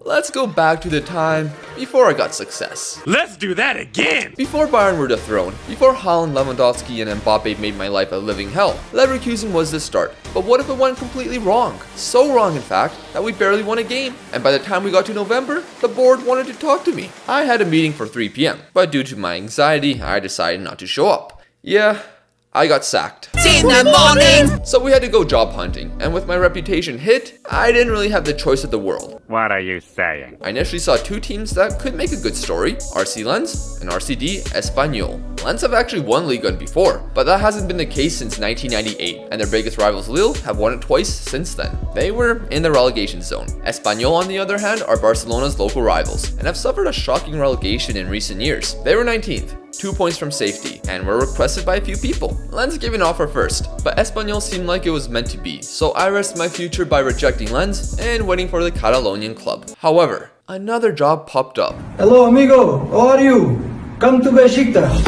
let's go back to the time before I got success. Let's do that again! Before Bayern were dethroned, before Haaland, Lewandowski, and Mbappe made my life a living hell, Leverkusen was the start. But what if it went completely wrong? So wrong, in fact, that we barely won a game. And by the time we got to November, the board wanted to talk to me. I had a meeting for 3 p.m., but due to my anxiety, I decided not to show up. Yeah, I got sacked. In the morning! So we had to go job hunting, and with my reputation hit, I didn't really have the choice of the world. What are you saying? I initially saw 2 teams that could make a good story, RC Lens and RCD Espanyol. Lens have actually won Liga before, but that hasn't been the case since 1998, and their biggest rivals Lille have won it twice since then. They were in the relegation zone. Espanyol, on the other hand, are Barcelona's local rivals, and have suffered a shocking relegation in recent years. They were 19th. 2 points from safety, and were requested by a few people. Lens gave an offer first, but Espanyol seemed like it was meant to be, so I risked my future by rejecting Lens and waiting for the Catalonian club. However, another job popped up. Hello amigo, how are you? Come to Besiktas.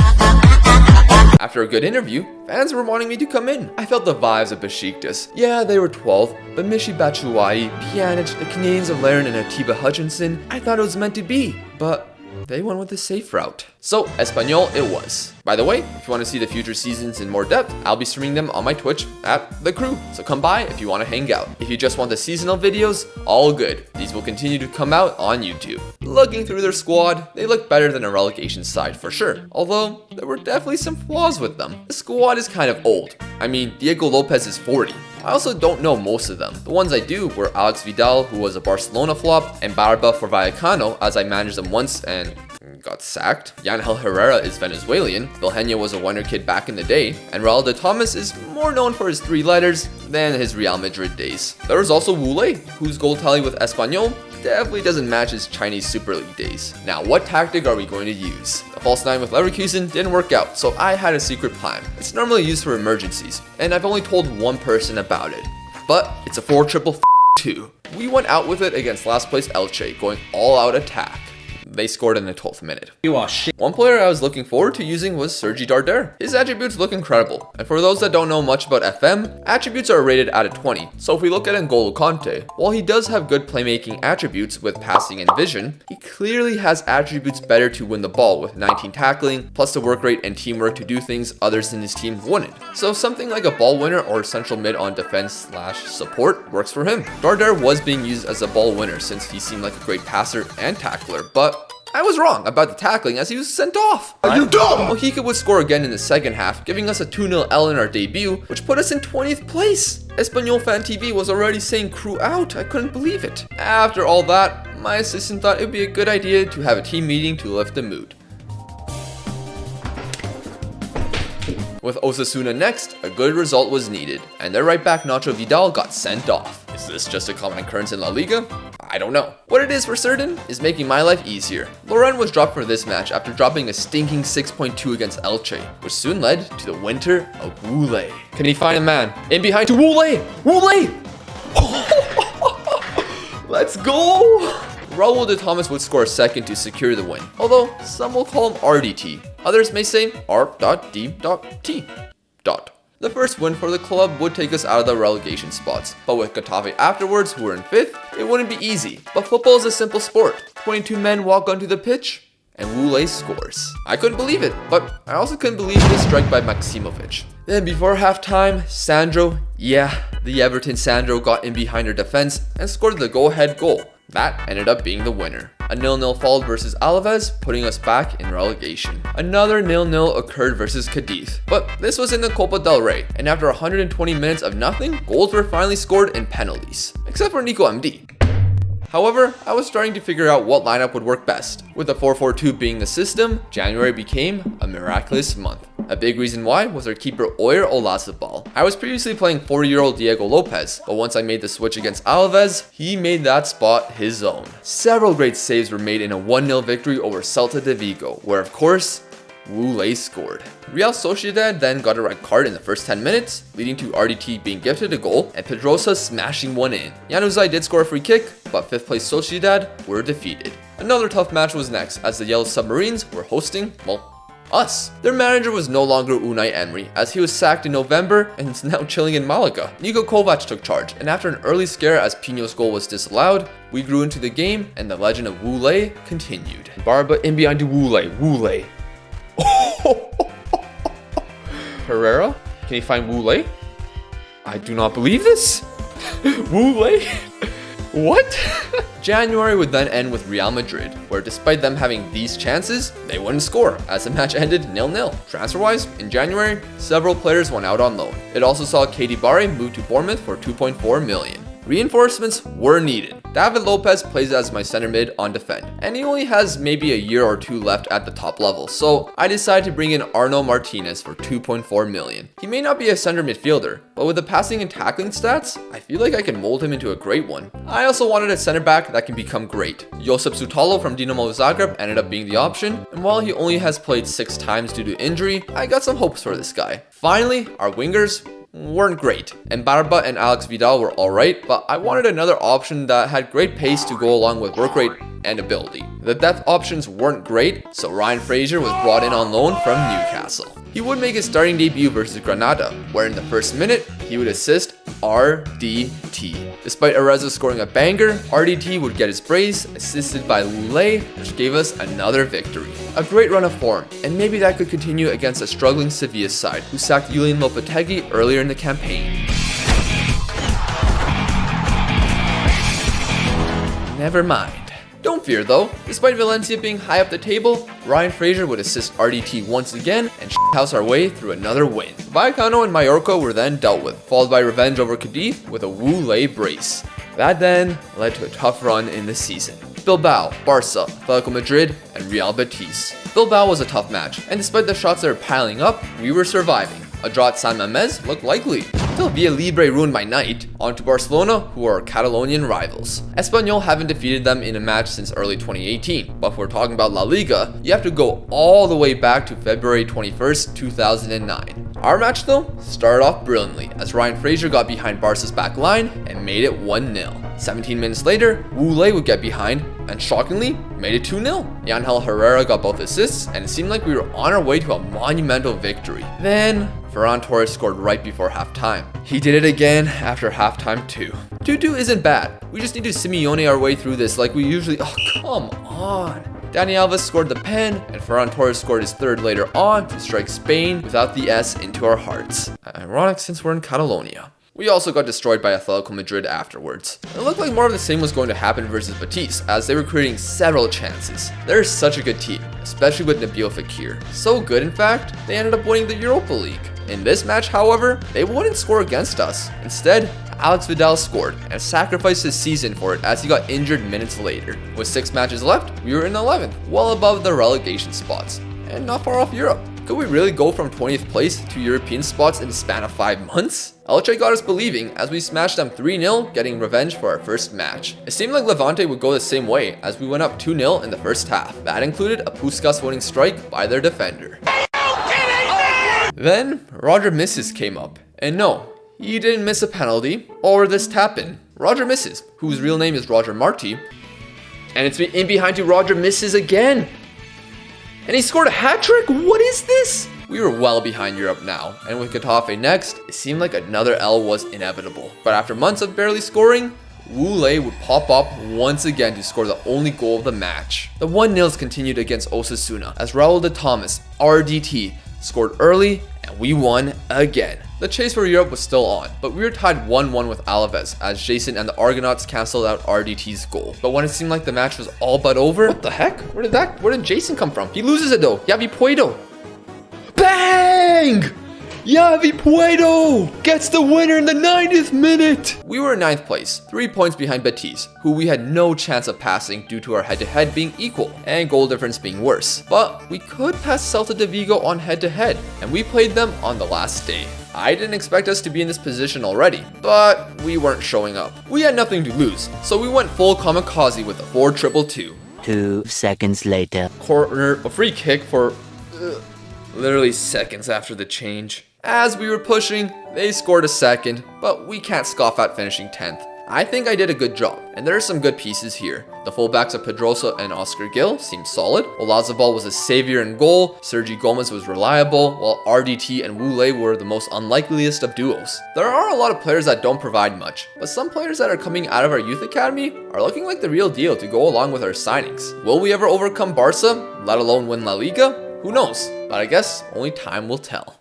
After a good interview, fans were wanting me to come in. I felt the vibes of Besiktas. Yeah, they were 12, but Michy Batshuayi, Pjanic, the Canadians of Larin, and Atiba Hutchinson, I thought it was meant to be, but they went with the safe route. So, Espanyol it was. By the way, if you want to see the future seasons in more depth, I'll be streaming them on my Twitch at The Crew. So come by if you want to hang out. If you just want the seasonal videos, all good. These will continue to come out on YouTube. Looking through their squad, they look better than a relegation side for sure. Although, there were definitely some flaws with them. The squad is kind of old. I mean, Diego Lopez is 40. I also don't know most of them. The ones I do were Alex Vidal, who was a Barcelona flop, and Barba for Vallecano, as I managed them once and got sacked. Yangel Herrera is Venezuelan, Vilhena was a wonder kid back in the day, and Raul de Thomas is more known for his 3 letters than his Real Madrid days. There was also Wu Lei, whose goal tally with Espanyol definitely doesn't match his Chinese Super League days. Now, what tactic are we going to use? The false 9 with Leverkusen didn't work out, so I had a secret plan. It's normally used for emergencies, and I've only told one person about it. But it's a 4-2-2. We went out with it against last place Elche, going all out attack. They scored in the 12th minute. You are shit. One player I was looking forward to using was Sergi Darder. His attributes look incredible, and for those that don't know much about FM, attributes are rated out of 20. So if we look at N'Golo Kante, while he does have good playmaking attributes with passing and vision, he clearly has attributes better to win the ball with 19 tackling, plus the work rate and teamwork to do things others in his team wouldn't. So something like a ball winner or central mid on defense/support works for him. Darder was being used as a ball winner since he seemed like a great passer and tackler, but I was wrong about the tackling as he was sent off. Are you dumb? Mojica would score again in the second half, giving us a 2-0 L in our debut, which put us in 20th place. Espanyol Fan TV was already saying crew out. I couldn't believe it. After all that, my assistant thought it would be a good idea to have a team meeting to lift the mood. With Osasuna next, a good result was needed, and their right back Nacho Vidal got sent off. Is this just a common occurrence in La Liga? I don't know. What it is for certain is making my life easier. Loren was dropped for this match after dropping a stinking 6.2 against Elche, which soon led to the winter of Wule. Can he find a man? In behind to Wule! Wule! Let's go! Raul de Thomas would score a second to secure the win, although some will call him RDT. Others may say R.D.T. The first win for the club would take us out of the relegation spots, but with Getafe afterwards, who were in 5th, it wouldn't be easy. But football is a simple sport. 22 men walk onto the pitch, and Wule scores. I couldn't believe it, but I also couldn't believe this strike by Maximovic. Then before halftime, Sandro, the Everton Sandro got in behind our defense and scored the go-ahead goal. That ended up being the winner. A 0-0 followed versus Alaves, putting us back in relegation. Another 0-0 occurred versus Cadiz, but this was in the Copa del Rey, and after 120 minutes of nothing, goals were finally scored in penalties, except for Nico MD. However, I was starting to figure out what lineup would work best. With the 4-4-2 being the system, January became a miraculous month. A big reason why was our keeper Oyer Olazabal. I was previously playing 40-year-old Diego Lopez, but once I made the switch against Alaves, he made that spot his own. Several great saves were made in a 1-0 victory over Celta de Vigo, where of course, Wule scored. Real Sociedad then got a red card in the first 10 minutes, leading to RDT being gifted a goal and Pedrosa smashing one in. Januzaj did score a free kick, but 5th place Sociedad were defeated. Another tough match was next, as the Yellow Submarines were hosting, Us. Their manager was no longer Unai Emery, as he was sacked in November and is now chilling in Malaga. Niko Kovac took charge, and after an early scare as Pino's goal was disallowed, we grew into the game and the legend of Wu Lei continued. Barba in behind to Wu Lei. Herrera? Can he find Wu Lei? I do not believe this. Wu Lei? What? January would then end with Real Madrid, where despite them having these chances, they wouldn't score, as the match ended 0-0. Transfer-wise, in January, several players went out on loan. It also saw Katie Barre move to Bournemouth for 2.4 million. Reinforcements were needed. David Lopez plays as my center mid on defend, and he only has maybe a year or two left at the top level, so I decided to bring in Arno Martinez for 2.4 million. He may not be a center midfielder, but with the passing and tackling stats, I feel like I can mold him into a great one. I also wanted a center back that can become great. Josip Sutalo from Dinamo Zagreb ended up being the option, and while he only has played 6 times due to injury, I got some hopes for this guy. Finally, our wingers weren't great, and Barba and Alex Vidal were alright, but I wanted another option that had great pace to go along with work rate and ability. The depth options weren't great, so Ryan Fraser was brought in on loan from Newcastle. He would make his starting debut versus Granada, where in the first minute, he would assist RDT. Despite Arezzo scoring a banger, RDT would get his brace, assisted by Lulé, which gave us another victory. A great run of form, and maybe that could continue against a struggling Sevilla side, who sacked Julian Lopetegui earlier in the campaign. Never mind. Don't fear though, despite Valencia being high up the table, Ryan Fraser would assist RDT once again and house our way through another win. Vallecano and Mallorca were then dealt with, followed by revenge over Cadiz with a Wu Lei brace. That then led to a tough run in the season. Bilbao, Barca, Atletico Madrid, and Real Betis. Bilbao was a tough match, and despite the shots that were piling up, we were surviving. A draw at San Mamés looked likely, until Villa Libre ruined my night. On to Barcelona, who are our Catalonian rivals. Espanyol haven't defeated them in a match since early 2018, but if we're talking about La Liga, you have to go all the way back to February 21st, 2009. Our match though, started off brilliantly, as Ryan Fraser got behind Barca's back line and made it 1-0. 17 minutes later, Wu Lei would get behind, and shockingly, made it 2-0. Yangel Herrera got both assists, and it seemed like we were on our way to a monumental victory. Then, Ferran Torres scored right before halftime. He did it again after halftime too. 2-2 isn't bad. We just need to Simeone our way through this like we usually— oh, come on. Dani Alves scored the pen, and Ferran Torres scored his third later on to strike Spain without the S into our hearts. Ironic since we're in Catalonia. We also got destroyed by Atletico Madrid afterwards. It looked like more of the same was going to happen versus Betis, as they were creating several chances. They're such a good team, especially with Nabil Fekir. So good, in fact, they ended up winning the Europa League. In this match, however, they wouldn't score against us. Instead, Alex Vidal scored and sacrificed his season for it as he got injured minutes later. With 6 matches left, we were in 11th, well above the relegation spots, and not far off Europe. Could we really go from 20th place to European spots in the span of 5 months? Elche got us believing as we smashed them 3-0, getting revenge for our first match. It seemed like Levante would go the same way as we went up 2-0 in the first half. That included a Puskas winning strike by their defender. Then, Roger Misses came up, and no, he didn't miss a penalty or this tap-in. Roger Misses, whose real name is Roger Marti, and it's been in behind to Roger Misses again. And he scored a hat-trick? What is this? We were well behind Europe now, and with Getafe next, it seemed like another L was inevitable. But after months of barely scoring, Wu Lei would pop up once again to score the only goal of the match. The 1-0s continued against Osasuna, as Raul de Thomas, RDT, scored early, and we won again. The chase for Europe was still on, but we were tied 1-1 with Alaves as Jason and the Argonauts cancelled out RDT's goal. But when it seemed like the match was all but over— what the heck? Where did Jason come from? He loses it though. Yavi Puedo. Bang! Yavi Puedo gets the winner in the 90th minute! We were in 9th place, 3 points behind Betis, who we had no chance of passing due to our head-to-head being equal and goal difference being worse. But we could pass Celta de Vigo on head-to-head, and we played them on the last day. I didn't expect us to be in this position already, but we weren't showing up. We had nothing to lose, so we went full kamikaze with a 4-2-2. 2 seconds later. Corner, a free kick for literally seconds after the change. As we were pushing, they scored a second, but we can't scoff at finishing 10th. I think I did a good job, and there are some good pieces here. The fullbacks of Pedrosa and Oscar Gil seemed solid. Olazabal was a savior in goal, Sergi Gomez was reliable, while RDT and Wule were the most unlikeliest of duos. There are a lot of players that don't provide much, but some players that are coming out of our youth academy are looking like the real deal to go along with our signings. Will we ever overcome Barca, let alone win La Liga? Who knows, but I guess only time will tell.